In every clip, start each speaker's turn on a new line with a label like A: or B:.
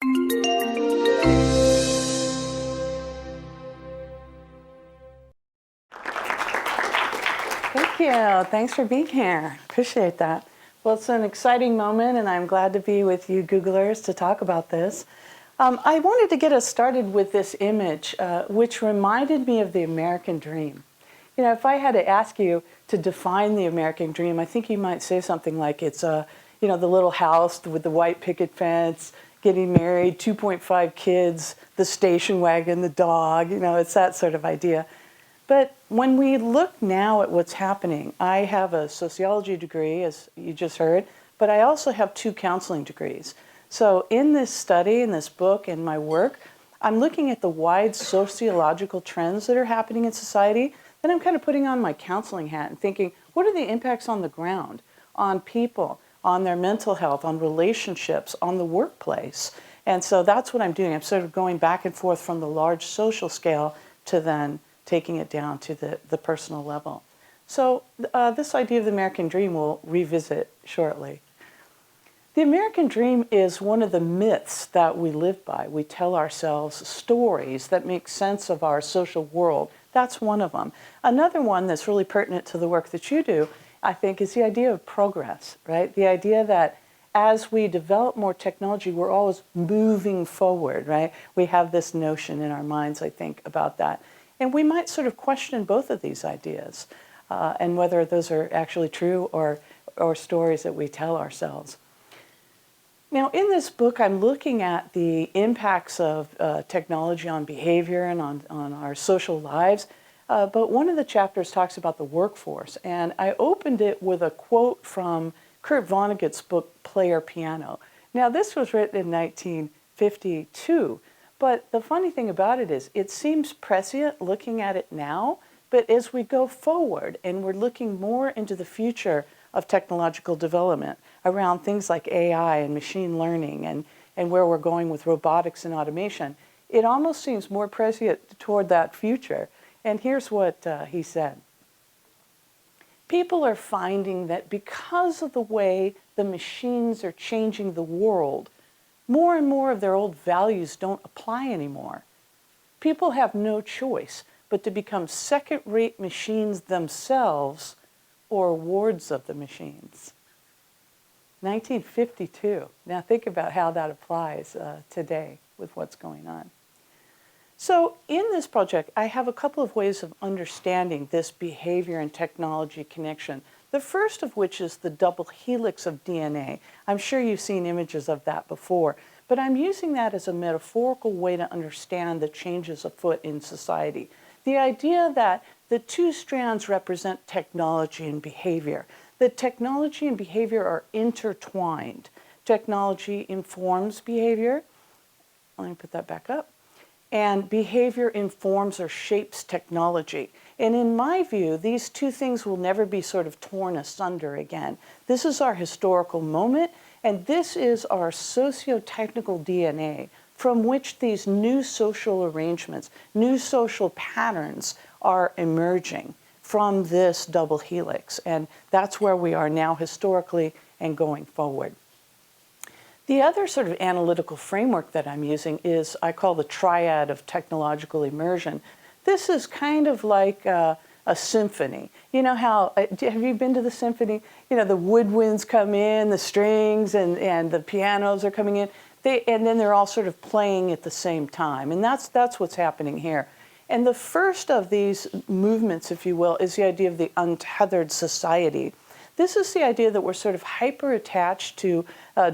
A: Thank you. Thanks for being here. Appreciate that. Well, it's an exciting moment, and I'm glad to be with you Googlers to talk about this. I wanted to get us started with this image, which reminded me of the American dream. You know, if I had to ask you to define the American dream, I think you might say something like it's the little house with the white picket fence, getting married, 2.5 kids, the station wagon, the dog, it's that sort of idea. But when we look now at what's happening, I have a sociology degree, as you just heard, but I also have 2 counseling degrees. So in this study, in this book, in my work, I'm looking at the wide sociological trends that are happening in society. Then I'm kind of putting on my counseling hat and thinking, what are the impacts on the ground, on people, on their mental health, on relationships, on the workplace? And so that's what I'm doing. I'm sort of going back and forth from the large social scale to then taking it down to the personal level. So this idea of the American dream we'll revisit shortly. The American dream is one of the myths that we live by. We tell ourselves stories that make sense of our social world. That's one of them. Another one that's really pertinent to the work that you do, I think, is the idea of progress, right? The idea that as we develop more technology, we're always moving forward, right? We have this notion in our minds, I think, about that. And we might sort of question both of these ideas and whether those are actually true or stories that we tell ourselves. Now, in this book, I'm looking at the impacts of technology on behavior and on our social lives. But one of the chapters talks about the workforce. And I opened it with a quote from Kurt Vonnegut's book, Player Piano. Now, this was written in 1952. But the funny thing about it is, it seems prescient looking at it now, but as we go forward and we're looking more into the future of technological development around things like AI and machine learning and where we're going with robotics and automation, it almost seems more prescient toward that future. And here's what he said. People are finding that because of the way the machines are changing the world, more and more of their old values don't apply anymore. People have no choice but to become second-rate machines themselves or wards of the machines. 1952. Now think about how that applies today with what's going on. So in this project, I have a couple of ways of understanding this behavior and technology connection. The first of which is the double helix of DNA. I'm sure you've seen images of that before, but I'm using that as a metaphorical way to understand the changes afoot in society. The idea that the 2 strands represent technology and behavior. That technology and behavior are intertwined. Technology informs behavior. Let me put that back up. And behavior informs or shapes technology. And in my view, these 2 things will never be sort of torn asunder again. This is our historical moment, and this is our socio-technical DNA from which these new social arrangements, new social patterns are emerging from this double helix. And that's where we are now historically and going forward. The other sort of analytical framework that I'm using is, I call the triad of technological immersion. This is kind of like a symphony. You know how, have you been to the symphony? You know, the woodwinds come in, the strings and the pianos are coming in, and then they're all sort of playing at the same time. And that's what's happening here. And the first of these movements, if you will, is the idea of the untethered society. This is the idea that we're sort of hyper-attached to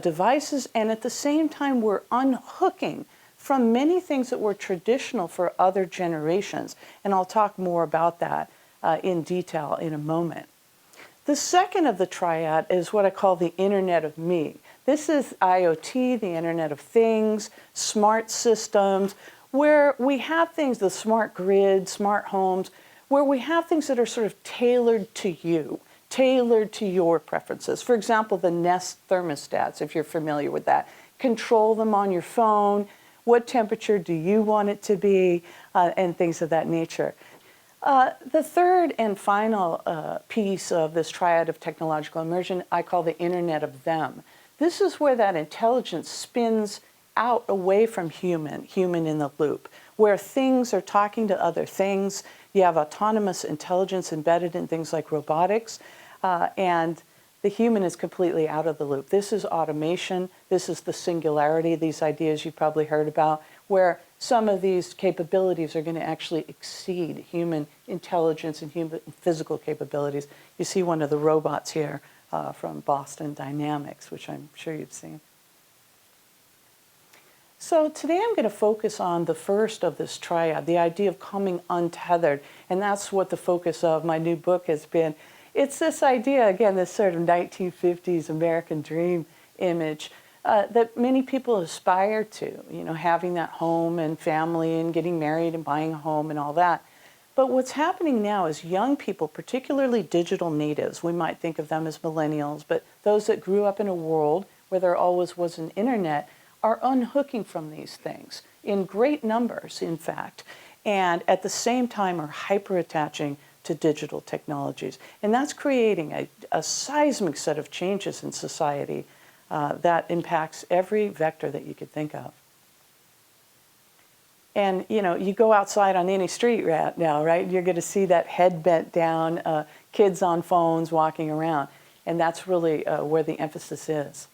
A: devices, and at the same time we're unhooking from many things that were traditional for other generations. And I'll talk more about that in detail in a moment. The second of the triad is what I call the Internet of Me. This is IoT, the Internet of Things, smart systems, where we have things, the smart grid, smart homes, where we have things that are sort of tailored to you, tailored to your preferences. For example, the Nest thermostats, if you're familiar with that. Control them on your phone. What temperature do you want it to be, and things of that nature. The third and final piece of this triad of technological immersion, I call the Internet of Them. This is where that intelligence spins out away from human in the loop, where things are talking to other things. You have autonomous intelligence embedded in things like robotics, and the human is completely out of the loop. This is automation. This is the singularity, these ideas you've probably heard about, where some of these capabilities are going to actually exceed human intelligence and human physical capabilities. You see one of the robots here from Boston Dynamics, which I'm sure you've seen. So today I'm going to focus on the first of this triad, the idea of coming untethered, and that's what the focus of my new book has been. It's this idea, again, this sort of 1950s American dream image that many people aspire to, you know, having that home and family and getting married and buying a home and all that. But what's happening now is young people, particularly digital natives, we might think of them as millennials, but those that grew up in a world where there always was an internet, are unhooking from these things in great numbers, in fact, and at the same time are hyper-attaching to digital technologies. And that's creating a seismic set of changes in society that impacts every vector that you could think of. And, you know, you go outside on any street right now, right? You're going to see that head bent down, kids on phones walking around. And that's really where the emphasis is.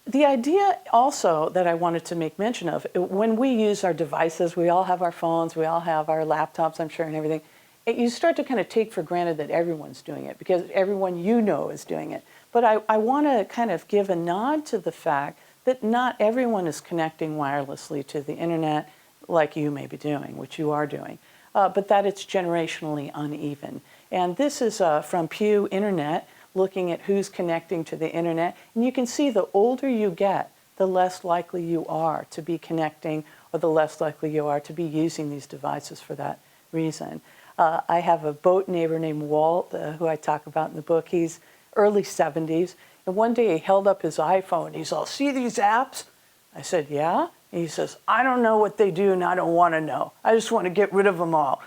A: The idea also that I wanted to make mention of, when we use our devices, we all have our phones, we all have our laptops, I'm sure, and everything, you start to kind of take for granted that everyone's doing it because everyone you know is doing it. But I want to kind of give a nod to the fact that not everyone is connecting wirelessly to the internet like you may be doing, which you are doing, but that it's generationally uneven. And this is from Pew Internet, looking at who's connecting to the internet. And you can see the older you get, the less likely you are to be connecting or the less likely you are to be using these devices for that reason. I have a boat neighbor named Walt, who I talk about in the book. He's early 70s. And one day he held up his iPhone. He's all, see these apps? I said, yeah. And he says, I don't know what they do and I don't want to know. I just want to get rid of them all.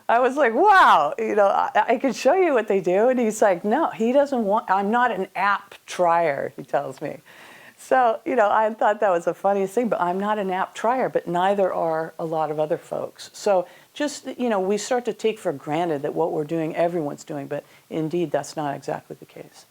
A: I was like, wow, you know, I can show you what they do. And he's like, no, he doesn't want, I'm not an app trier, he tells me. So, you know, I thought that was the funniest thing, but I'm not an app trier, but neither are a lot of other folks. So just, you know, we start to take for granted that what we're doing, everyone's doing, but indeed that's not exactly the case.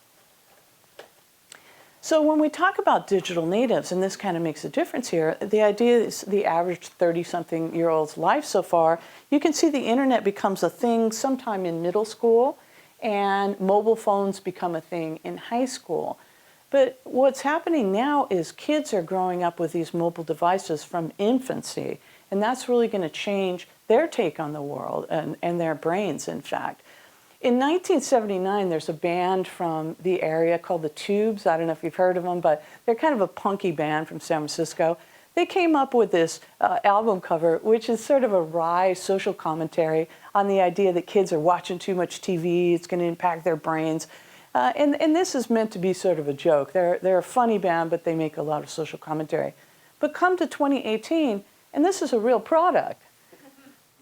A: So when we talk about digital natives, and this kind of makes a difference here, the idea is the average 30-something-year-old's life so far, you can see the internet becomes a thing sometime in middle school, and mobile phones become a thing in high school. But what's happening now is kids are growing up with these mobile devices from infancy, and that's really going to change their take on the world and their brains, in fact. In 1979, there's a band from the area called the Tubes. I don't know if you've heard of them, but they're kind of a punky band from San Francisco. They came up with this album cover, which is sort of a wry social commentary on the idea that kids are watching too much TV, it's going to impact their brains. And this is meant to be sort of a joke. They're a funny band, but they make a lot of social commentary. But come to 2018, and this is a real product.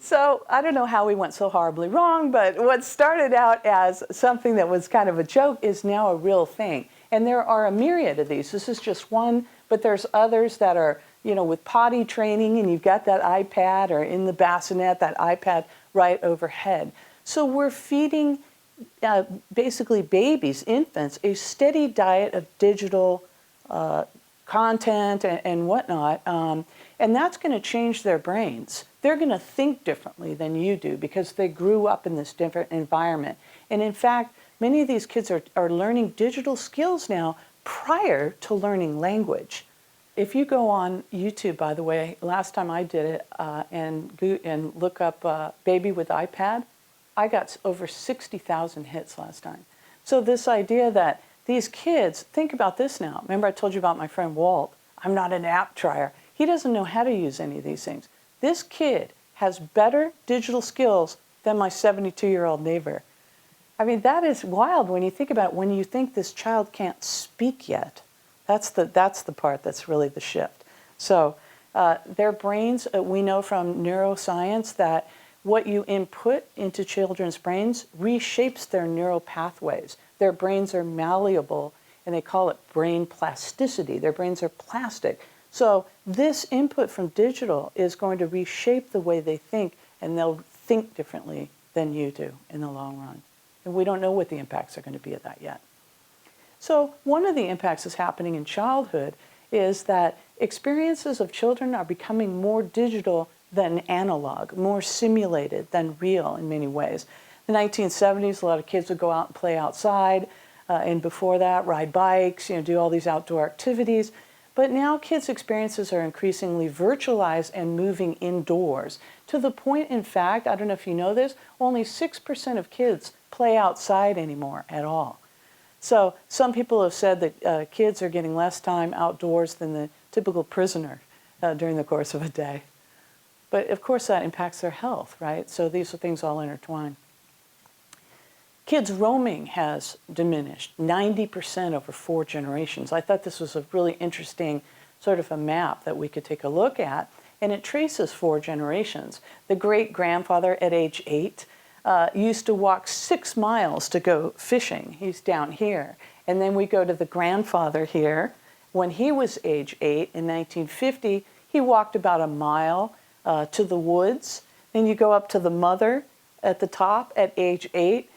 A: So I don't know how we went so horribly wrong, but what started out as something that was kind of a joke is now a real thing. And there are a myriad of these. This is just one, but there's others that are, you know, with potty training, and you've got that iPad, or in the bassinet, that iPad right overhead. So we're feeding basically babies, infants, a steady diet of digital content and whatnot, and that's going to change their brains. They're going to think differently than you do because they grew up in this different environment. And in fact, many of these kids are learning digital skills now prior to learning language. If you go on YouTube, by the way, last time I did it, and look up baby with iPad, I got over 60,000 hits last time. So this idea that these kids, think about this now. Remember I told you about my friend Walt. I'm not an app trier. He doesn't know how to use any of these things. This kid has better digital skills than my 72-year-old neighbor. I mean, that is wild when you think about it, when you think this child can't speak yet. That's the part that's really the shift. So their brains, we know from neuroscience that what you input into children's brains reshapes their neural pathways. Their brains are malleable, and they call it brain plasticity. Their brains are plastic. So this input from digital is going to reshape the way they think, and they'll think differently than you do in the long run. And we don't know what the impacts are going to be of that yet. So one of the impacts that's happening in childhood is that experiences of children are becoming more digital than analog, more simulated than real in many ways. In the 1970s, a lot of kids would go out and play outside, and before that, ride bikes, do all these outdoor activities. But now kids' experiences are increasingly virtualized and moving indoors, to the point, in fact, I don't know if you know this, only 6% of kids play outside anymore at all. So some people have said that kids are getting less time outdoors than the typical prisoner during the course of a day. But of course that impacts their health, right? So these are things all intertwined. Kids roaming has diminished 90% over 4 generations. I thought this was a really interesting sort of a map that we could take a look at, and it traces 4 generations. The great-grandfather at age 8 used to walk 6 miles to go fishing. He's down here. And then we go to the grandfather here. When he was age 8 in 1950, he walked about a mile to the woods. Then you go up to the mother at the top at age 8,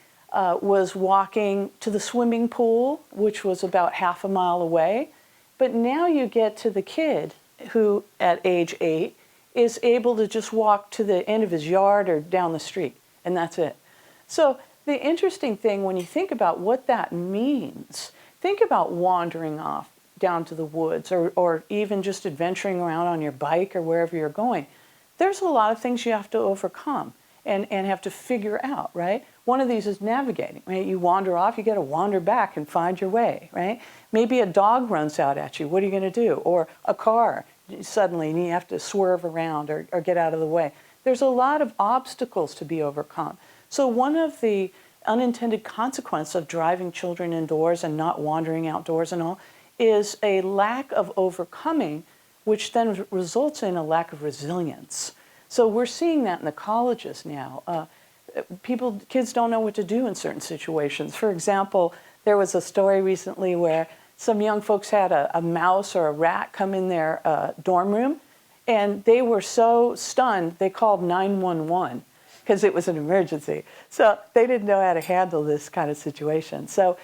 A: was walking to the swimming pool, which was about half a mile away. But now you get to the kid who, at age 8, is able to just walk to the end of his yard or down the street, and that's it. So the interesting thing when you think about what that means, think about wandering off down to the woods or even just adventuring around on your bike or wherever you're going. There's a lot of things you have to overcome and have to figure out, right? One of these is navigating, right? You wander off, you got to wander back and find your way, right? Maybe a dog runs out at you. What are you going to do? Or a car suddenly, and you have to swerve around or get out of the way. There's a lot of obstacles to be overcome. So one of the unintended consequences of driving children indoors and not wandering outdoors and all is a lack of overcoming, which then results in a lack of resilience. So we're seeing that in the colleges now. Kids don't know what to do in certain situations. For example, there was a story recently where some young folks had a mouse or a rat come in their dorm room, and they were so stunned they called 911 because it was an emergency. So they didn't know how to handle this kind of situation. So,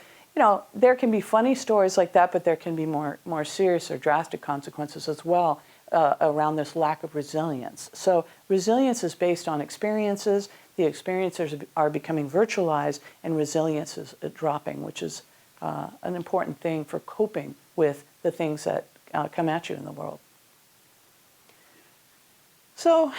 A: there can be funny stories like that, but there can be more serious or drastic consequences as well around this lack of resilience. So resilience is based on experiences. The experiences are becoming virtualized, and resilience is dropping, which is an important thing for coping with the things that come at you in the world. So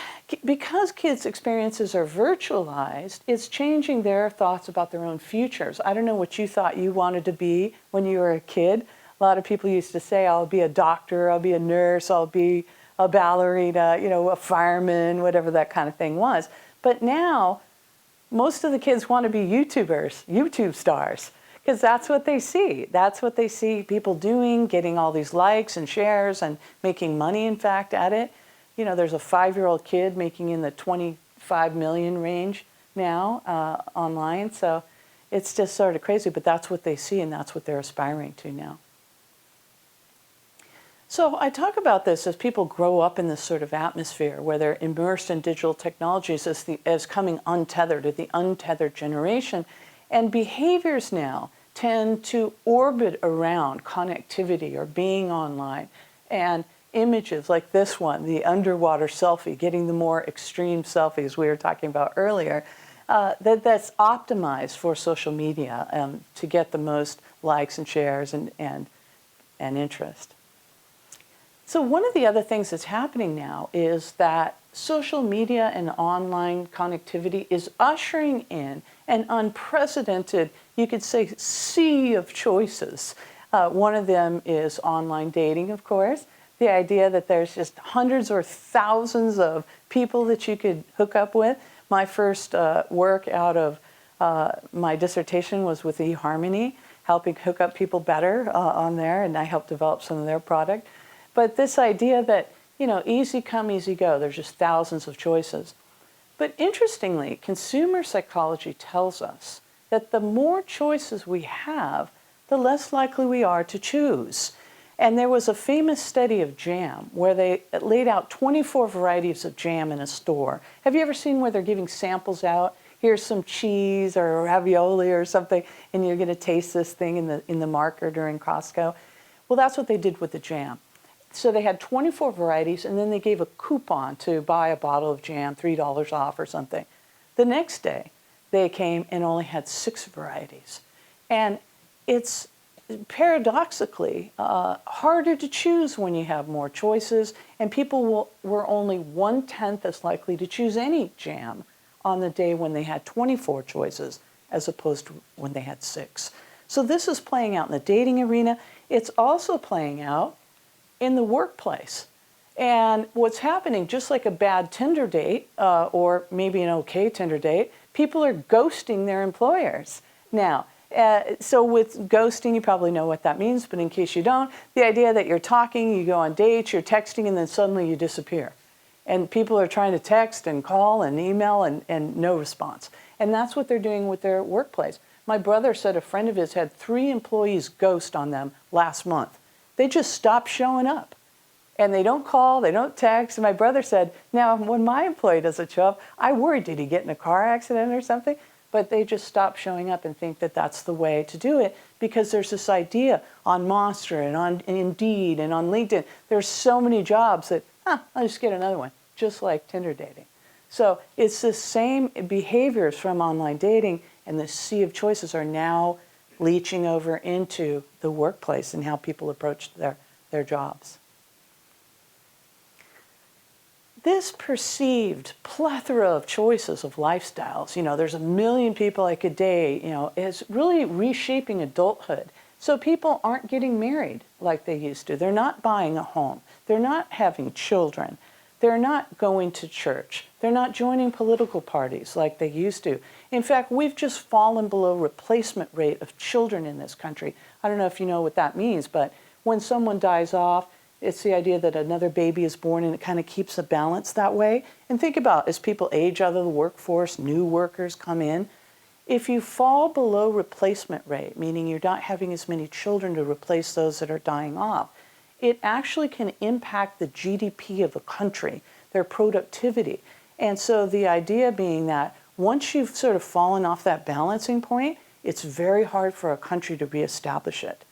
A: because kids' experiences are virtualized, it's changing their thoughts about their own futures. I don't know what you thought you wanted to be when you were a kid. A lot of people used to say, I'll be a doctor, I'll be a nurse, I'll be a ballerina, a fireman, whatever that kind of thing was. But now, most of the kids want to be YouTubers, YouTube stars, because that's what they see. That's what they see people doing, getting all these likes and shares and making money, in fact, at it. There's a 5-year-old kid making in the 25 million range now online. So it's just sort of crazy, but that's what they see and that's what they're aspiring to now. So I talk about this as people grow up in this sort of atmosphere where they're immersed in digital technologies as coming untethered, or the untethered generation. And behaviors now tend to orbit around connectivity or being online. And images like this one, the underwater selfie, getting the more extreme selfies we were talking about earlier, that's optimized for social media to get the most likes and shares and interest. So one of the other things that's happening now is that social media and online connectivity is ushering in an unprecedented, you could say, sea of choices. One of them is online dating, of course. The idea that there's just hundreds or thousands of people that you could hook up with. My first work out of my dissertation was with eHarmony, helping hook up people better on there, and I helped develop some of their product. But this idea that, easy come, easy go, there's just thousands of choices. But interestingly, consumer psychology tells us that the more choices we have, the less likely we are to choose. And there was a famous study of jam where they laid out 24 varieties of jam in a store. Have you ever seen where they're giving samples out? Here's some cheese or ravioli or something, and you're going to taste this thing in the market or in Costco. Well, that's what they did with the jam. So they had 24 varieties, and then they gave a coupon to buy a bottle of jam, $3 off or something. The next day, they came and only had 6 varieties. And it's paradoxically harder to choose when you have more choices, and people were only 1/10 as likely to choose any jam on the day when they had 24 choices as opposed to when they had 6. So this is playing out in the dating arena. It's also playing out in the workplace. And what's happening, just like a bad Tinder date, or maybe an okay Tinder date, people are ghosting their employers. Now, so with ghosting, you probably know what that means, but in case you don't, the idea that you're talking, you go on dates, you're texting, and then suddenly you disappear. And people are trying to text and call and email and no response. And that's what they're doing with their workplace. My brother said a friend of his had 3 employees ghost on them last month. They just stopped showing up. And they don't call, they don't text. And my brother said, now, when my employee doesn't show up, I worry, did he get in a car accident or something? But they just stop showing up and think that that's the way to do it, because there's this idea on Monster and on Indeed and on LinkedIn. There's so many jobs that, I'll just get another one, just like Tinder dating. So it's the same behaviors from online dating, and the sea of choices are now leaching over into the workplace and how people approach their jobs. This perceived plethora of choices of lifestyles, there's 1 million people I could date, is really reshaping adulthood. So people aren't getting married like they used to. They're not buying a home. They're not having children. They're not going to church. They're not joining political parties like they used to. In fact, we've just fallen below replacement rate of children in this country. I don't know if you know what that means, but when someone dies off, it's the idea that another baby is born, and it kind of keeps a balance that way. And think about, as people age out of the workforce, new workers come in. If you fall below replacement rate, meaning you're not having as many children to replace those that are dying off, it actually can impact the GDP of a country, their productivity. And so the idea being that once you've sort of fallen off that balancing point, it's very hard for a country to reestablish it.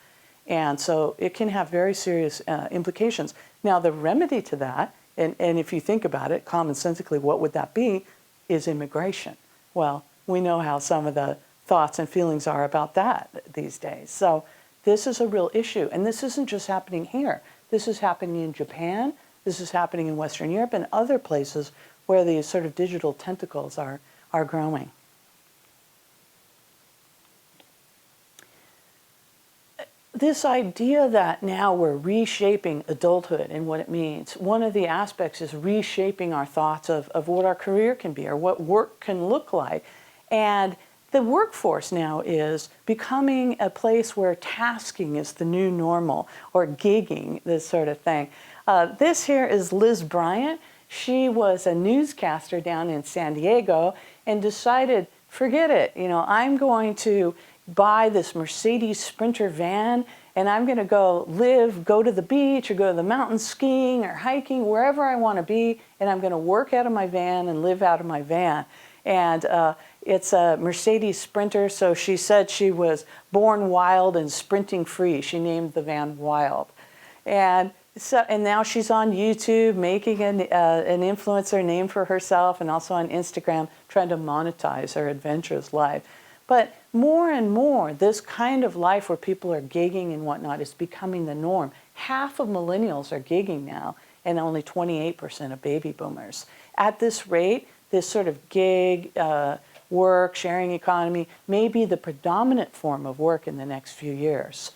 A: And so it can have very serious implications. Now, the remedy to that, and if you think about it, commonsensically, what would that be, is immigration. Well, we know how some of the thoughts and feelings are about that these days. So this is a real issue. And this isn't just happening here. This is happening in Japan. This is happening in Western Europe and other places where these sort of digital tentacles are growing. This idea that now we're reshaping adulthood and what it means, one of the aspects is reshaping our thoughts of what our career can be or what work can look like. And the workforce now is becoming a place where tasking is the new normal, or gigging, this sort of thing. This here is Liz Bryant. She was a newscaster down in San Diego and decided, forget it, I'm going to buy this Mercedes Sprinter van, and I'm going to go to the beach or go to the mountain skiing or hiking, wherever I want to be, and I'm going to work out of my van and live out of my van. And it's a Mercedes Sprinter, so she said she was born wild and sprinting free. She named the van Wild. And now she's on YouTube making an influencer name for herself, and also on Instagram trying to monetize her adventurous life. But more and more, this kind of life where people are gigging and whatnot is becoming the norm. Half of millennials are gigging now, and only 28% of baby boomers. At this rate, this sort of gig, work, sharing economy may be the predominant form of work in the next few years.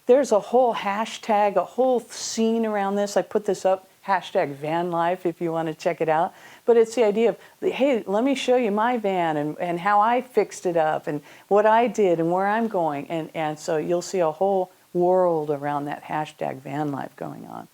A: There's a whole hashtag, a whole scene around this. I put this up, hashtag van life, if you want to check it out. But it's the idea of, hey, let me show you my van and how I fixed it up and what I did and where I'm going. And so you'll see a whole world around that hashtag van life going on.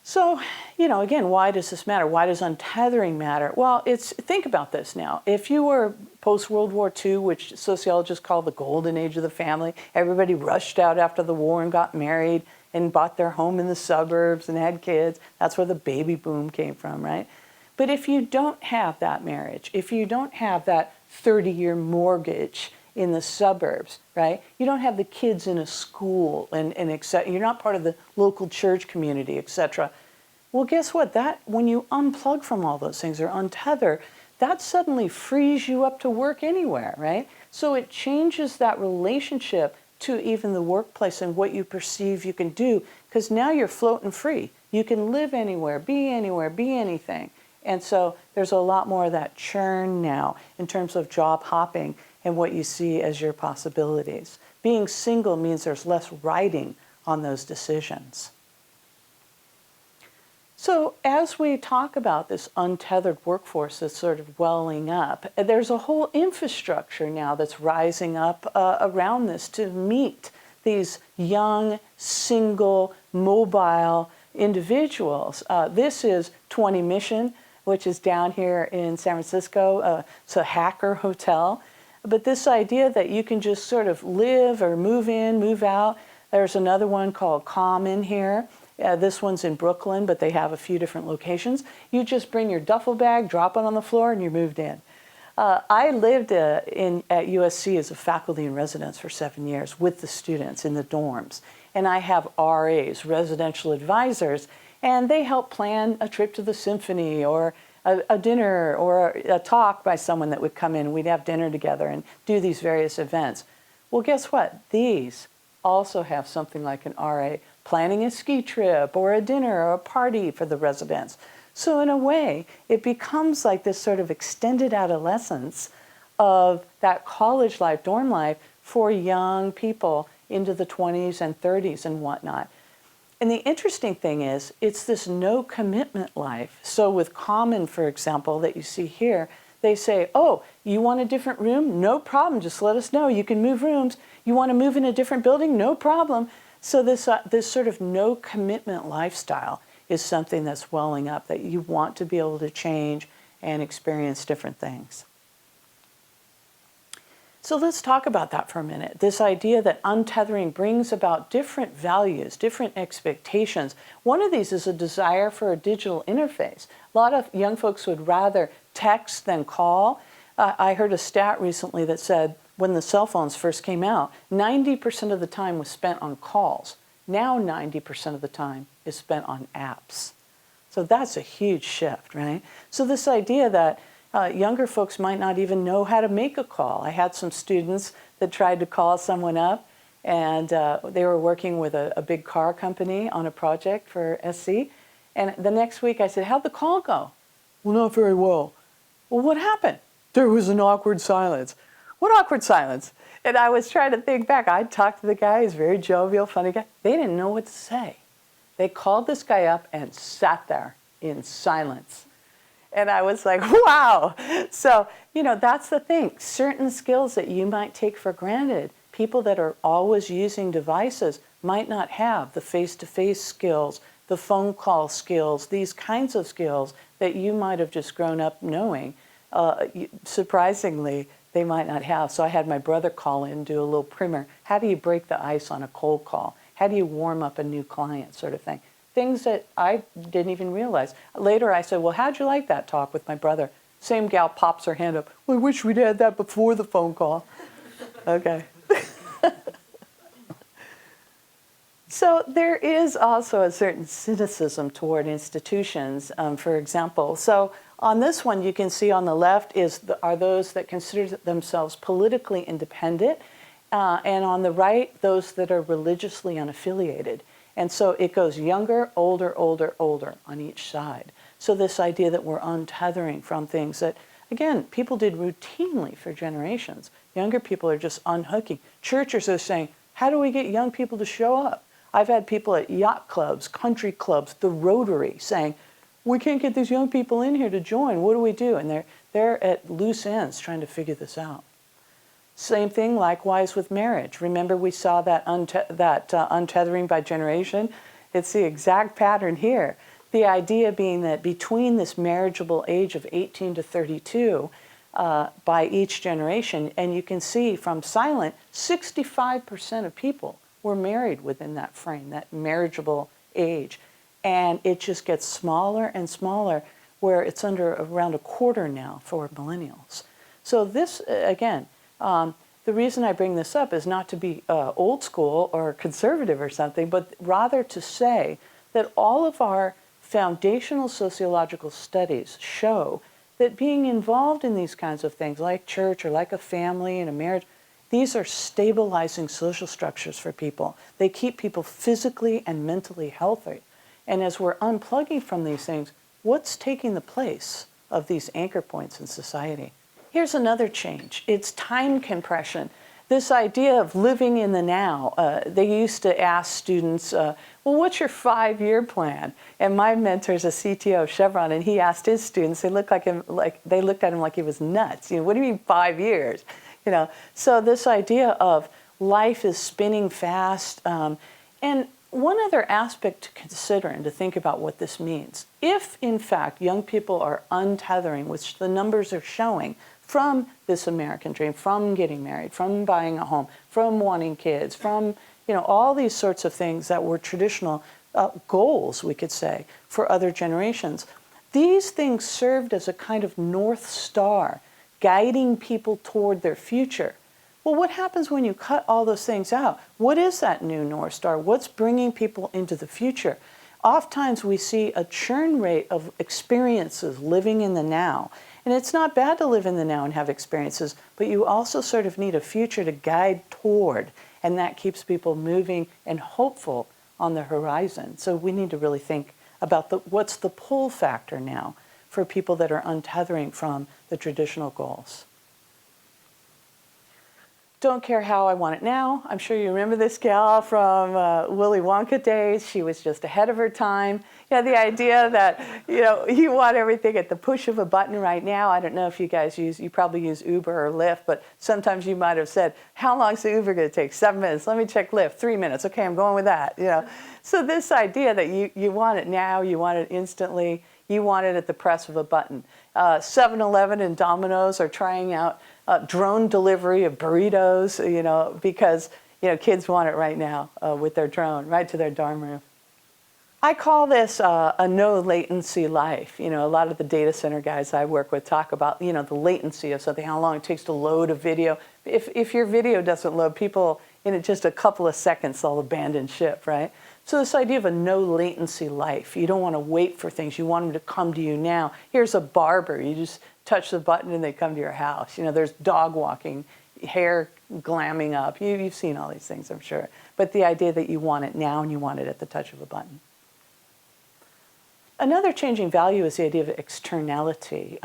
A: So, again, why does this matter? Why does untethering matter? Well, think about this now. If you were post-World War II, which sociologists call the golden age of the family, everybody rushed out after the war and got married and bought their home in the suburbs and had kids. That's where the baby boom came from, right? But if you don't have that marriage, if you don't have that 30-year mortgage in the suburbs, right? You don't have the kids in a school and you're not part of the local church community, etc. Well, guess what? When you unplug from all those things or untether, that suddenly frees you up to work anywhere, right? So it changes that relationship to even the workplace and what you perceive you can do, because now you're floating free. You can live anywhere, be anything. And so there's a lot more of that churn now in terms of job hopping and what you see as your possibilities. Being single means there's less riding on those decisions. So as we talk about this untethered workforce that's sort of welling up, there's a whole infrastructure now that's rising up around this to meet these young, single, mobile individuals. This is 20 Mission, which is down here in San Francisco. It's a hacker hotel. But this idea that you can just sort of live or move in, move out. There's another one called Common here. This one's in Brooklyn, but they have a few different locations. You just bring your duffel bag, drop it on the floor, and you're moved in. I lived at USC as a faculty in residence for 7 years with the students in the dorms. And I have RAs, residential advisors, and they help plan a trip to the symphony or a dinner or a talk by someone that would come in. We'd have dinner together and do these various events. Well, guess what? These also have something like an RA planning a ski trip or a dinner or a party for the residents. So in a way, it becomes like this sort of extended adolescence of that college life, dorm life for young people into the 20s and 30s and whatnot. And the interesting thing is, it's this no commitment life. So with Common, for example, that you see here, they say, oh, you want a different room? No problem, just let us know. You can move rooms. You want to move in a different building? No problem. So this sort of no commitment lifestyle is something that's welling up, that you want to be able to change and experience different things. So let's talk about that for a minute. This idea that untethering brings about different values, different expectations. One of these is a desire for a digital interface. A lot of young folks would rather text than call. I heard a stat recently that said when the cell phones first came out, 90% of the time was spent on calls. Now 90% of the time is spent on apps. So that's a huge shift, right? So this idea that younger folks might not even know how to make a call. I had some students that tried to call someone up, and they were working with a big car company on a project for SC. And the next week I said, how'd the call go? Well, not very well. Well, what happened? There was an awkward silence. What awkward silence? And I was trying to think back. I talked to the guy. He's a very jovial, funny guy. They didn't know what to say. They called this guy up and sat there in silence. And I was like, wow. So, that's the thing. Certain skills that you might take for granted, people that are always using devices might not have the face-to-face skills, the phone call skills, these kinds of skills that you might have just grown up knowing. Surprisingly, they might not have. So I had my brother call in, do a little primer. How do you break the ice on a cold call? How do you warm up a new client, sort of thing? Things that I didn't even realize. Later I said, well, how'd you like that talk with my brother? Same gal pops her hand up. Well, I wish we'd had that before the phone call. Okay. So there is also a certain cynicism toward institutions, for example. So on this one, you can see on the left are those that consider themselves politically independent, and on the right, those that are religiously unaffiliated. And so it goes younger, older, older, older on each side. So this idea that we're untethering from things that, again, people did routinely for generations. Younger people are just unhooking. Churches are saying, how do we get young people to show up? I've had people at yacht clubs, country clubs, the Rotary saying, we can't get these young people in here to join. What do we do? And they're at loose ends trying to figure this out. Same thing, likewise, with marriage. Remember, we saw that untethering by generation? It's the exact pattern here. The idea being that between this marriageable age of 18 to 32, by each generation, and you can see from silent, 65% of people were married within that frame, that marriageable age. And it just gets smaller and smaller, where it's under around a quarter now for millennials. So this, again, the reason I bring this up is not to be old school or conservative or something, but rather to say that all of our foundational sociological studies show that being involved in these kinds of things, like church or like a family and a marriage, these are stabilizing social structures for people. They keep people physically and mentally healthy. And as we're unplugging from these things, what's taking the place of these anchor points in society? Here's another change. It's time compression. This idea of living in the now. They used to ask students, well, what's your 5-year plan? And my mentor's a CTO of Chevron, and he asked his students, they looked at him like he was nuts. What do you mean 5 years? So this idea of life is spinning fast. And one other aspect to consider and to think about what this means. If, in fact, young people are untethering, which the numbers are showing, from this American dream, from getting married, from buying a home, from wanting kids, from all these sorts of things that were traditional goals, we could say, for other generations. These things served as a kind of North Star, guiding people toward their future. Well, what happens when you cut all those things out? What is that new North Star? What's bringing people into the future? Oftentimes we see a churn rate of experiences living in the now. And it's not bad to live in the now and have experiences, but you also sort of need a future to guide toward. And that keeps people moving and hopeful on the horizon. So we need to really think about what's the pull factor now for people that are untethering from the traditional goals. Don't care how, I want it now. I'm sure you remember this gal from Willy Wonka days. She was just ahead of her time. The idea that, you want everything at the push of a button right now. I don't know if you guys you probably use Uber or Lyft, but sometimes you might have said, how long is the Uber going to take? 7 minutes. Let me check Lyft. 3 minutes. Okay, I'm going with that. So this idea that you want it now, you want it instantly, you want it at the press of a button. 7-Eleven and Domino's are trying out drone delivery of burritos, because kids want it right now with their drone, right to their dorm room. I call this a no latency life. A lot of the data center guys I work with talk about, the latency of something, how long it takes to load a video. If your video doesn't load, people in just a couple of seconds they'll abandon ship, right? So this idea of a no latency life, you don't want to wait for things. You want them to come to you now. Here's a barber. You just touch the button and they come to your house. There's dog walking, hair glamming up. You've seen all these things, I'm sure. But the idea that you want it now and you want it at the touch of a button. Another changing value is the idea of externality.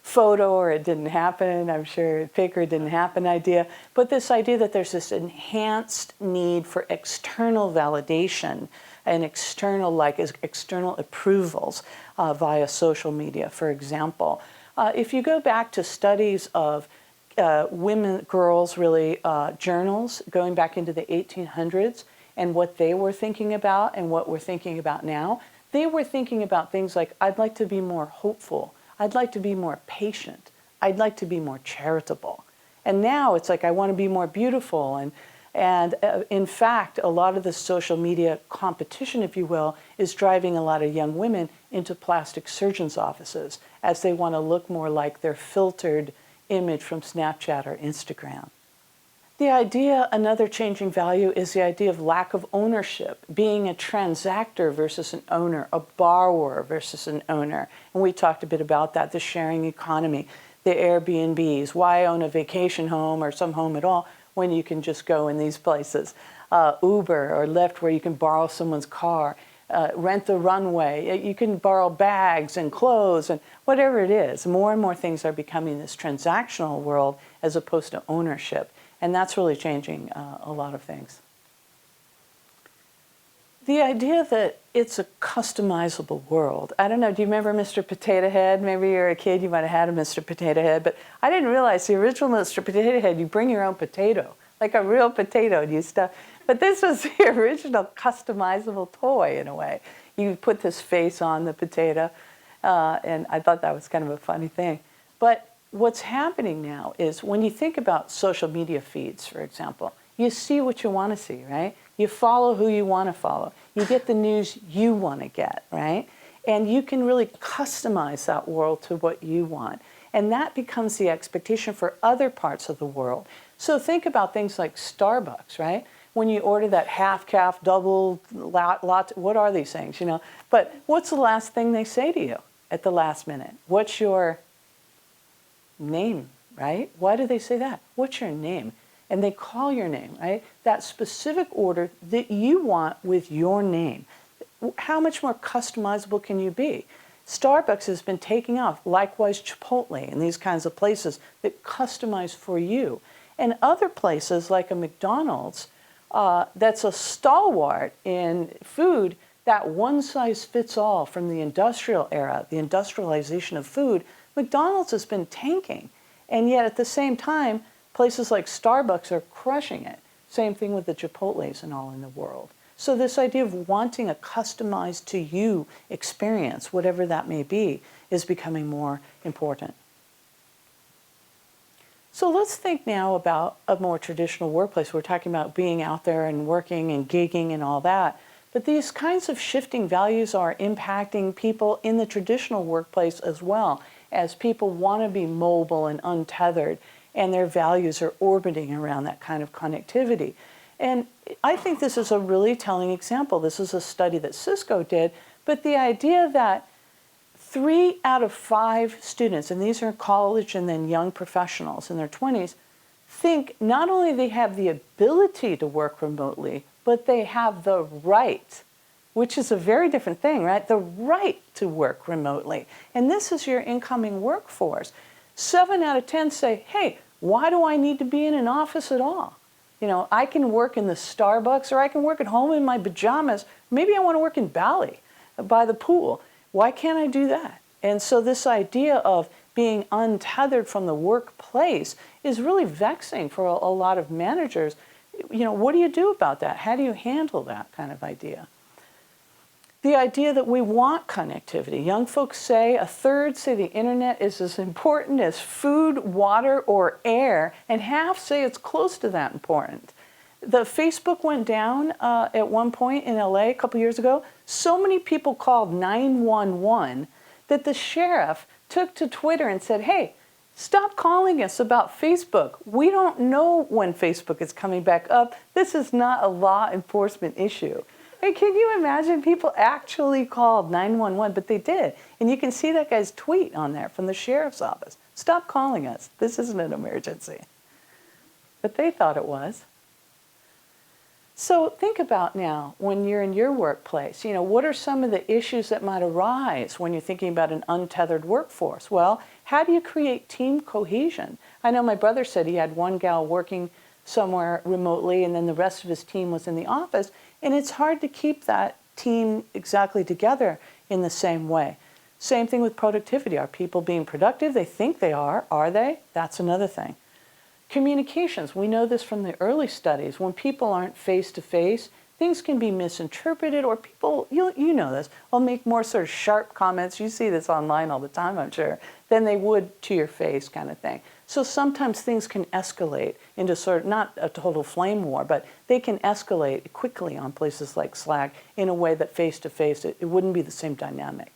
A: Photo or it didn't happen, I'm sure pick or it didn't happen idea, but this idea that there's this enhanced need for external validation and external approvals via social media, for example. If you go back to studies of girls, journals going back into the 1800s and what they were thinking about and what we're thinking about now, they were thinking about things like, I'd like to be more hopeful. I'd like to be more patient. I'd like to be more charitable. And now it's like, I want to be more beautiful. And in fact, a lot of the social media competition, if you will, is driving a lot of young women into plastic surgeons' offices as they want to look more like their filtered image from Snapchat or Instagram. The idea, another changing value, is the idea of lack of ownership, being a transactor versus an owner, a borrower versus an owner. And we talked a bit about that, the sharing economy, the Airbnbs. Why own a vacation home or some home at all when you can just go in these places? Uber or Lyft, where you can borrow someone's car, rent the runway. You can borrow bags and clothes and whatever it is. More and more things are becoming this transactional world as opposed to ownership. And that's really changing a lot of things. The idea that it's a customizable world. I don't know, do you remember Mr. Potato Head? Maybe you're a kid, you might have had a Mr. Potato Head, but I didn't realize the original Mr. Potato Head, you bring your own potato, like a real potato and you stuff. But this was the original customizable toy in a way. you put this face on the potato, and I thought that was kind of a funny thing. But what's happening now is when you think about social media feeds, for example, you see what you want to see, right? You follow who you want to follow. You get the news you want to get, right? And you can really customize that world to what you want. And that becomes the expectation for other parts of the world. So think about things like Starbucks, right? When you order that half-calf, double, lot, what are these things, you know? But what's the last thing they say to you at the last minute? What's your name, right? Why do they say that? What's your name? And they call your name, right? That specific order that you want with your name. How much more customizable can you be? Starbucks has been taking off, likewise Chipotle and these kinds of places that customize for you. And other places like a McDonald's, that's a stalwart in food, that one size fits all from the industrial era, the industrialization of food, McDonald's has been tanking. And yet at the same time, places like Starbucks are crushing it. Same thing with the Chipotles and all in the world. So this idea of wanting a customized to you experience, whatever that may be, is becoming more important. So let's think now about a more traditional workplace. We're talking about being out there and working and gigging and all that. But these kinds of shifting values are impacting people in the traditional workplace as well, as people want to be mobile and untethered, and their values are orbiting around that kind of connectivity. And I think this is a really telling example. This is a study that Cisco did, but the idea that 3 out of 5 students, and these are college and then young professionals in their 20s, think not only they have the ability to work remotely, but they have the right, which is a very different thing, right? The right to work remotely. And this is your incoming workforce. 7 out of 10 say, hey, why do I need to be in an office at all? You know, I can work in the Starbucks, or I can work at home in my pajamas. Maybe I want to work in Bali by the pool. Why can't I do that? And so this idea of being untethered from the workplace is really vexing for a lot of managers. You know, what do you do about that? How do you handle that kind of idea? The idea that we want connectivity. Young folks say, 1/3 say the internet is as important as food, water, or air, and half say it's close to that important. The Facebook went down at one point in LA a couple years ago. So many people called 911 that the sheriff took to Twitter and said, hey, stop calling us about Facebook. We don't know when Facebook is coming back up. This is not a law enforcement issue. Hey, can you imagine people actually called 911, but they did. And you can see that guy's tweet on there from the sheriff's office. Stop calling us. This isn't an emergency. But they thought it was. So think about now, when you're in your workplace, you know, what are some of the issues that might arise when you're thinking about an untethered workforce? Well, how do you create team cohesion? I know my brother said he had one gal working somewhere remotely and then the rest of his team was in the office. And it's hard to keep that team exactly together in the same way. Same thing with productivity. Are people being productive? They think they are. Are they? That's another thing. Communications. We know this from the early studies. When people aren't face-to-face, things can be misinterpreted, or people, you know this, will make more sort of sharp comments. You see this online all the time, I'm sure, than they would to your face kind of thing. So sometimes things can escalate into sort of, not a total flame war, but they can escalate quickly on places like Slack in a way that face-to-face, it wouldn't be the same dynamic.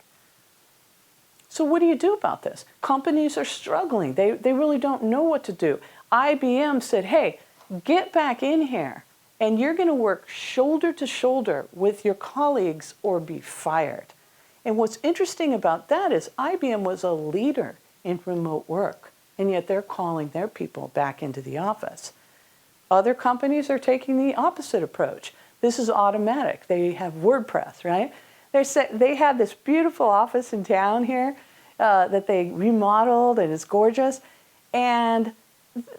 A: So what do you do about this? Companies are struggling. They really don't know what to do. IBM said, hey, get back in here, and you're going to work shoulder to shoulder with your colleagues or be fired. And what's interesting about that is IBM was a leader in remote work, and yet they're calling their people back into the office. Other companies are taking the opposite approach. This is automatic. They have WordPress, right? They had this beautiful office in town here that they remodeled, and it's gorgeous. And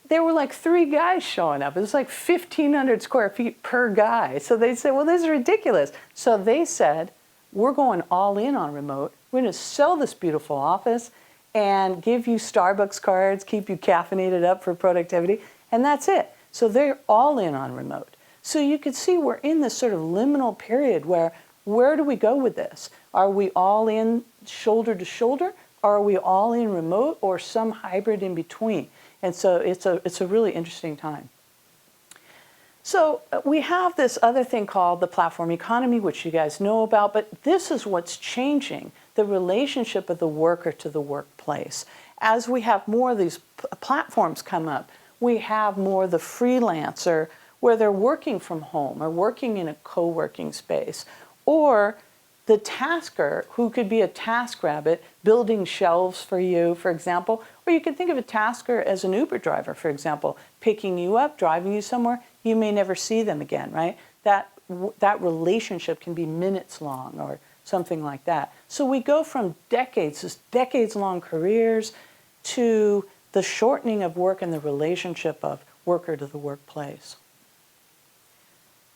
A: there were like 3 guys showing up. It was like 1,500 square feet per guy. So they said, well, this is ridiculous. So they said, we're going all in on remote. We're going to sell this beautiful office and give you Starbucks cards, keep you caffeinated up for productivity, and that's it. So they're all in on remote. So you could see we're in this sort of liminal period where Where do we go with this? Are we all in shoulder to shoulder? Are we all in remote, or some hybrid in between? And so it's a really interesting time. So we have this other thing called the platform economy, which you guys know about, but this is what's changing, the relationship of the worker to the workplace. As we have more of these platforms come up, we have more the freelancer where they're working from home or working in a co-working space, or the tasker who could be a task rabbit building shelves for you, for example, or you could think of a tasker as an Uber driver, for example, picking you up, driving you somewhere. You may never see them again, right? That relationship can be minutes long or something like that. So we go from decades-long careers to the shortening of work and the relationship of worker to the workplace.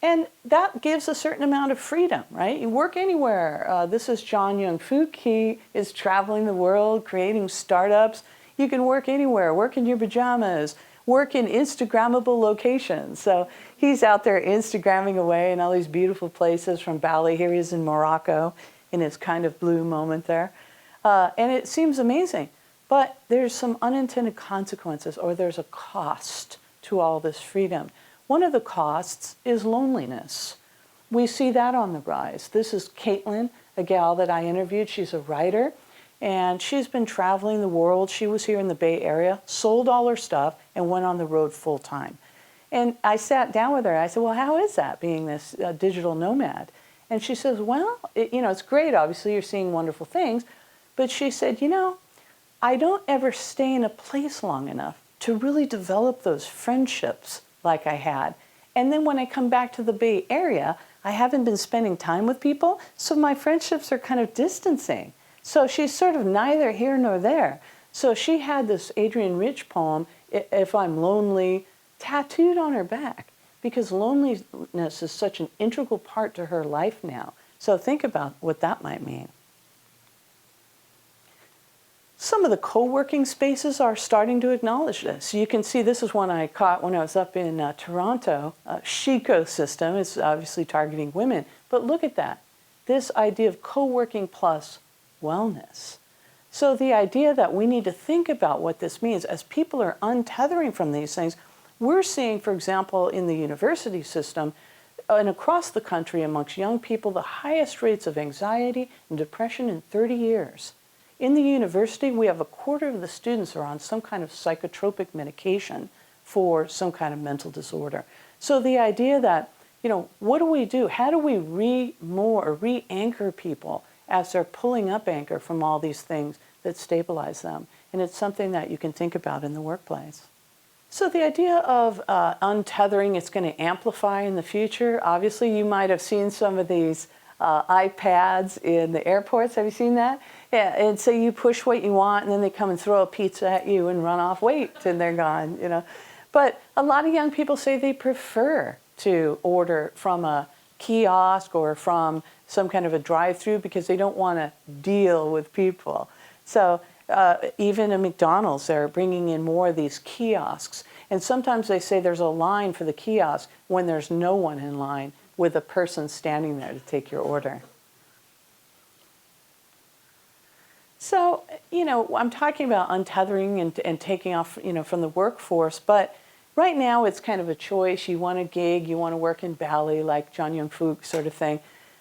A: And that gives a certain amount of freedom, right? You work anywhere. This is John Young-Fook. He is traveling the world, creating startups. You can work anywhere, work in your pajamas, work in Instagrammable locations. So he's out there Instagramming away in all these beautiful places, from Bali. Here he is in Morocco in his kind of blue moment there. And it seems amazing. But there's some unintended consequences, or there's a cost to all this freedom. One of the costs is loneliness. We see that on the rise. This is Caitlin, a gal that I interviewed. She's a writer, and she's been traveling the world. She was here in the Bay Area, sold all her stuff, and went on the road full time. And I sat down with her. I said, well, how is that, being this digital nomad? And she says, well, it's great. Obviously, you're seeing wonderful things. But she said, I don't ever stay in a place long enough to really develop those friendships like I had. And then when I come back to the Bay Area, I haven't been spending time with people, so my friendships are kind of distancing. So she's sort of neither here nor there. So she had this Adrienne Rich poem, If I'm Lonely, tattooed on her back, because loneliness is such an integral part to her life now. So think about what that might mean. Some of the co-working spaces are starting to acknowledge this. You can see this is one I caught when I was up in Toronto. Shecosystem is obviously targeting women, but look at that. This idea of co-working plus wellness. So the idea that we need to think about what this means as people are untethering from these things. We're seeing, for example, in the university system and across the country amongst young people, the highest rates of anxiety and depression in 30 years. In the university, we have a quarter of the students are on some kind of psychotropic medication for some kind of mental disorder. So the idea that, what do we do? How do we re-anchor people as they're pulling up anchor from all these things that stabilize them? And it's something that you can think about in the workplace. So the idea of untethering, it's going to amplify in the future. Obviously, you might have seen some of these iPads in the airports. Have you seen that? Yeah, and so you push what you want, and then they come and throw a pizza at you and run off, wait, and they're gone, But a lot of young people say they prefer to order from a kiosk or from some kind of a drive-through because they don't want to deal with people. So even at McDonald's, they're bringing in more of these kiosks. And sometimes they say there's a line for the kiosk when there's no one in line with a person standing there to take your order. So, I'm talking about untethering and taking off, from the workforce, but right now it's kind of a choice. You want a gig, you want to work in Bali, like John Young-Fook sort of thing.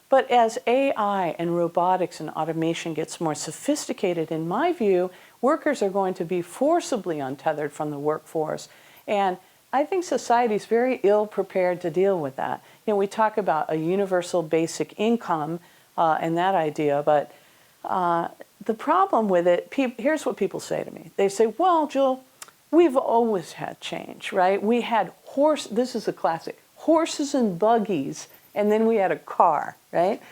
A: But as AI and robotics and automation gets more sophisticated, in my view, workers are going to be forcibly untethered from the workforce. And I think society is very ill prepared to deal with that. We talk about a universal basic income and that idea, but the problem with it, here's what people say to me. They say, well, Jill, we've always had change, right? We had this is a classic, horses and buggies, and then we had a car, right?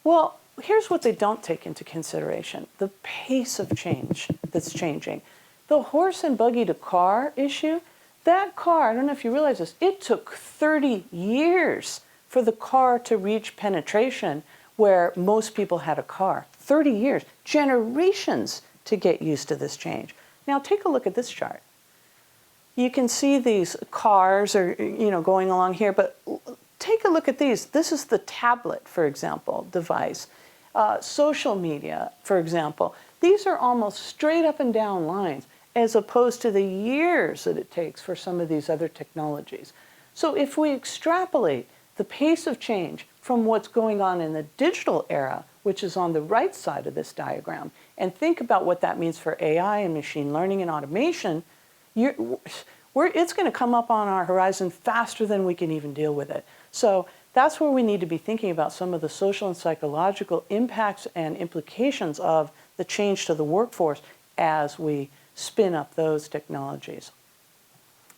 A: Well, here's what they don't take into consideration, the pace of change that's changing. The horse and buggy to car issue, that car, I don't know if you realize this, it took 30 years for the car to reach penetration where most people had a car. 30 years, generations to get used to this change. Now take a look at this chart. You can see these cars are, going along here, but take a look at these. This is the tablet, for example, device. Social media, for example. These are almost straight up and down lines, as opposed to the years that it takes for some of these other technologies. So if we extrapolate the pace of change from what's going on in the digital era, which is on the right side of this diagram, and think about what that means for AI and machine learning and automation, it's going to come up on our horizon faster than we can even deal with it. So that's where we need to be thinking about some of the social and psychological impacts and implications of the change to the workforce as we spin up those technologies.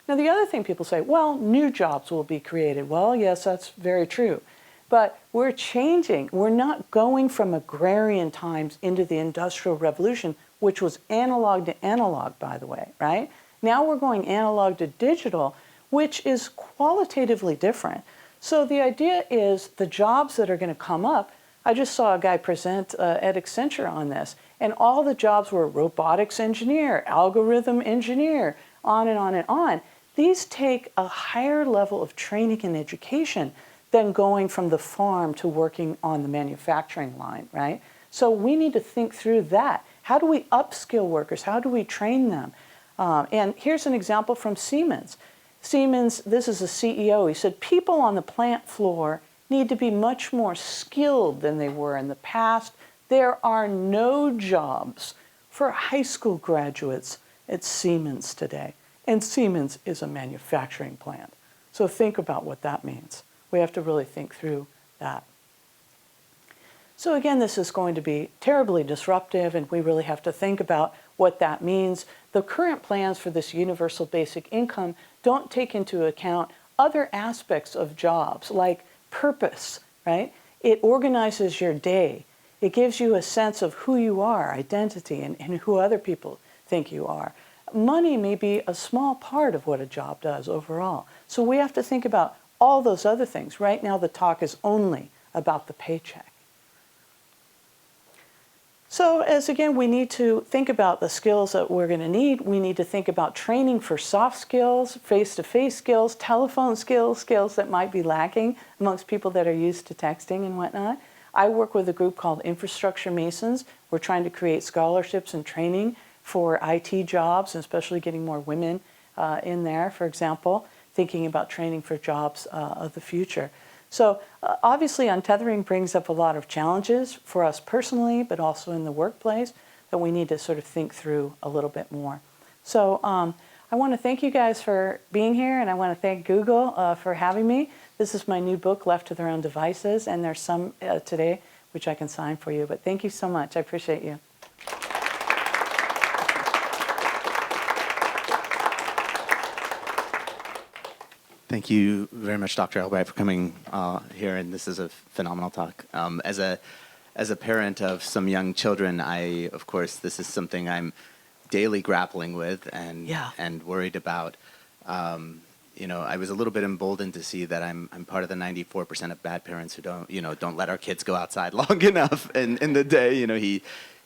A: Now, the other thing people say, well, new jobs will be created. Well, yes, that's very true. But we're changing. We're not going from agrarian times into the Industrial Revolution, which was analog to analog, by the way, right? Now we're going analog to digital, which is qualitatively different. So the idea is the jobs that are going to come up, I just saw a guy present at Accenture on this, and all the jobs were robotics engineer, algorithm engineer, on and on and on. These take a higher level of training and education than going from the farm to working on the manufacturing line, right? So we need to think through that. How do we upskill workers? How do we train them? And here's an example from Siemens. Siemens, this is a CEO, he said, people on the plant floor need to be much more skilled than they were in the past. There are no jobs for high school graduates at Siemens today. And Siemens is a manufacturing plant. So think about what that means. We have to really think through that. So again, this is going to be terribly disruptive, and we really have to think about what that means. The current plans for this universal basic income don't take into account other aspects of jobs, like purpose, right? It organizes your day. It gives you a sense of who you are, identity, and who other people think you are. Money may be a small part of what a job does overall. So we have to think about all those other things. Right now, the talk is only about the paycheck. So as again, we need to think about the skills that we're going to need. We need to think about training for soft skills, face-to-face skills, telephone skills, skills that might be lacking amongst people that are used to texting and whatnot. I work with a group called Infrastructure Masons. We're trying to create scholarships and training for IT jobs, and especially getting more women in there, for example, thinking about training for jobs of the future. So obviously untethering brings up a lot of challenges for us personally, but also in the workplace that we need to sort of think through a little bit more. So I want to thank you guys for being here, and I want to thank Google for having me. This is my new book, Left to Their Own Devices, and there's some today which I can sign for you. But thank you so much. I appreciate you.
B: Thank you very much, Dr. Albright, for coming here, and this is a phenomenal talk. As a parent of some young children, of course, this is something I'm daily grappling with and worried about. I was a little bit emboldened to see that I'm part of the 94% of bad parents who don't let our kids go outside long enough in the day.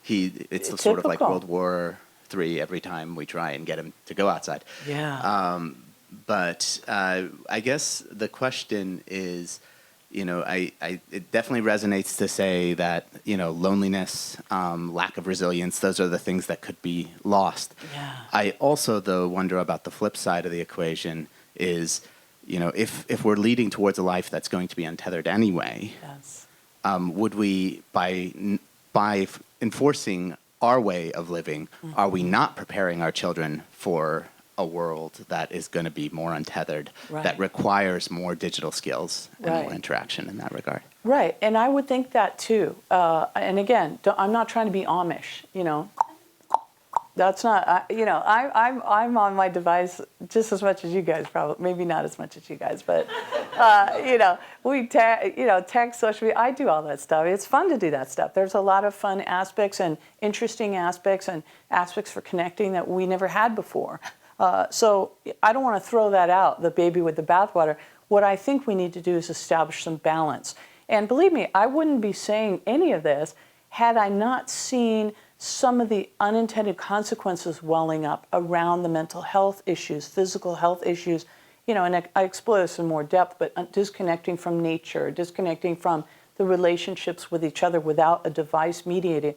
B: It's sort of like World War III every time we try and get him to go outside.
A: Yeah.
B: But I guess the question is, it definitely resonates to say that, loneliness, lack of resilience, those are the things that could be lost.
A: Yeah.
B: I also, though, wonder about the flip side of the equation is, if we're leading towards a life that's going to be untethered anyway,
A: Yes.
B: Would we, by enforcing our way of living, are we not preparing our children for a world that is going to be more untethered, that requires more digital skills and more interaction in that regard?
A: Right, and I would think that too. And again, I'm not trying to be Amish, That's not, I'm on my device just as much as you guys, probably, maybe not as much as you guys, but, we text, social media, I do all that stuff. It's fun to do that stuff. There's a lot of fun aspects and interesting aspects and aspects for connecting that we never had before. So I don't want to throw that out, the baby with the bathwater. What I think we need to do is establish some balance. And believe me, I wouldn't be saying any of this had I not seen some of the unintended consequences welling up around the mental health issues, physical health issues, and I explore this in more depth, but disconnecting from nature, disconnecting from the relationships with each other without a device mediated,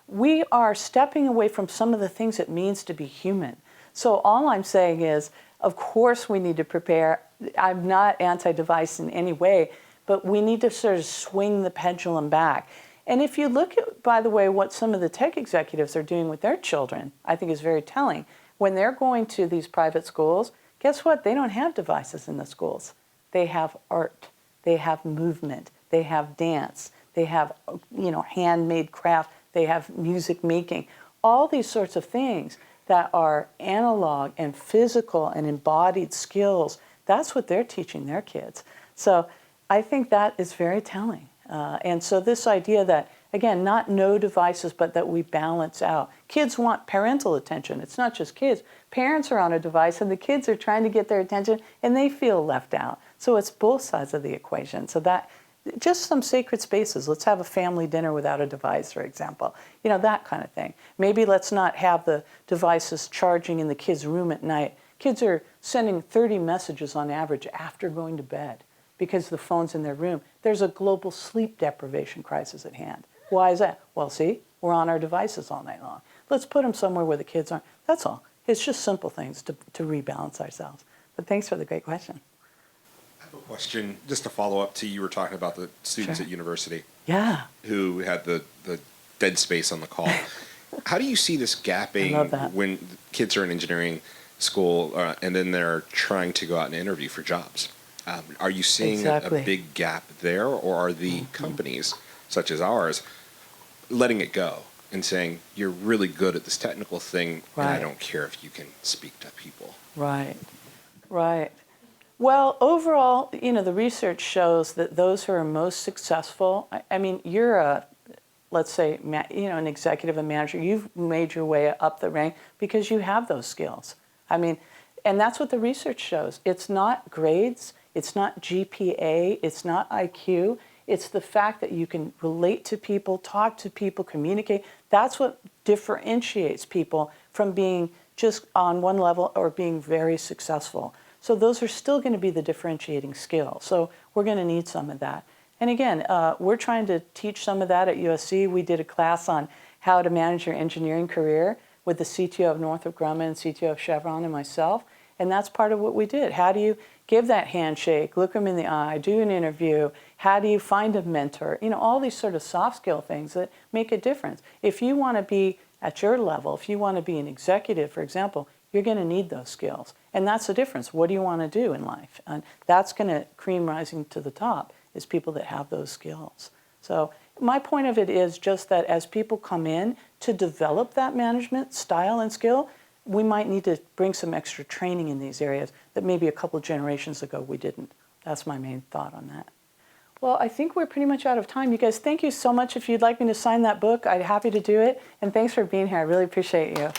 A: we are stepping away from some of the things it means to be human. So all I'm saying is, of course we need to prepare. I'm not anti-device in any way, but we need to sort of swing the pendulum back. And if you look at, by the way, what some of the tech executives are doing with their children, I think is very telling. When they're going to these private schools, guess what? They don't have devices in the schools. They have art, they have movement, they have dance, they have, handmade craft, they have music making, all these sorts of things that are analog and physical and embodied skills. That's what they're teaching their kids. So I think that is very telling. And so this idea that, again, not no devices, but that we balance out. Kids want parental attention. It's not just kids. Parents are on a device and the kids are trying to get their attention and they feel left out. So it's both sides of the equation. So that, just some sacred spaces. Let's have a family dinner without a device, for example. That kind of thing. Maybe let's not have the devices charging in the kids' room at night. Kids are sending 30 messages on average after going to bed because the phone's in their room. There's a global sleep deprivation crisis at hand. Why is that? Well, see, we're on our devices all night long. Let's put them somewhere where the kids aren't. That's all. It's just simple things to rebalance ourselves. But thanks for the great question.
C: I have a question, just to follow up to you were talking about the students
A: Sure.
C: at university.
A: Yeah.
C: Who had the dead space on the call. How do you see this gapping
A: I love that.
C: when kids are in engineering school and then they're trying to go out and interview for jobs? Are you seeing
A: Exactly.
C: a big gap there, or are the companies, such as ours, letting it go and saying, you're really good at this technical thing, and I
A: Right.
C: don't care if you can speak to people?
A: Right. Well, overall, the research shows that those who are most successful, I mean, you're let's say, an executive, a manager, you've made your way up the rank because you have those skills. I mean, and that's what the research shows. It's not grades, it's not GPA, it's not IQ, it's the fact that you can relate to people, talk to people, communicate. That's what differentiates people from being just on one level or being very successful. So those are still going to be the differentiating skills. So we're going to need some of that. And again, we're trying to teach some of that at USC. We did a class on how to manage your engineering career with the CTO of Northrop Grumman and CTO of Chevron and myself. And that's part of what we did. How do you give that handshake, look them in the eye, do an interview? How do you find a mentor? All these sort of soft skill things that make a difference. If you want to be at your level, if you want to be an executive, for example, you're going to need those skills. And that's the difference. What do you want to do in life? And that's going to cream rising to the top is people that have those skills. So my point of it is just that as people come in to develop that management style and skill, we might need to bring some extra training in these areas that maybe a couple of generations ago we didn't. That's my main thought on that. Well, I think we're pretty much out of time. You guys, thank you so much. If you'd like me to sign that book, I'd be happy to do it. And thanks for being here. I really appreciate you.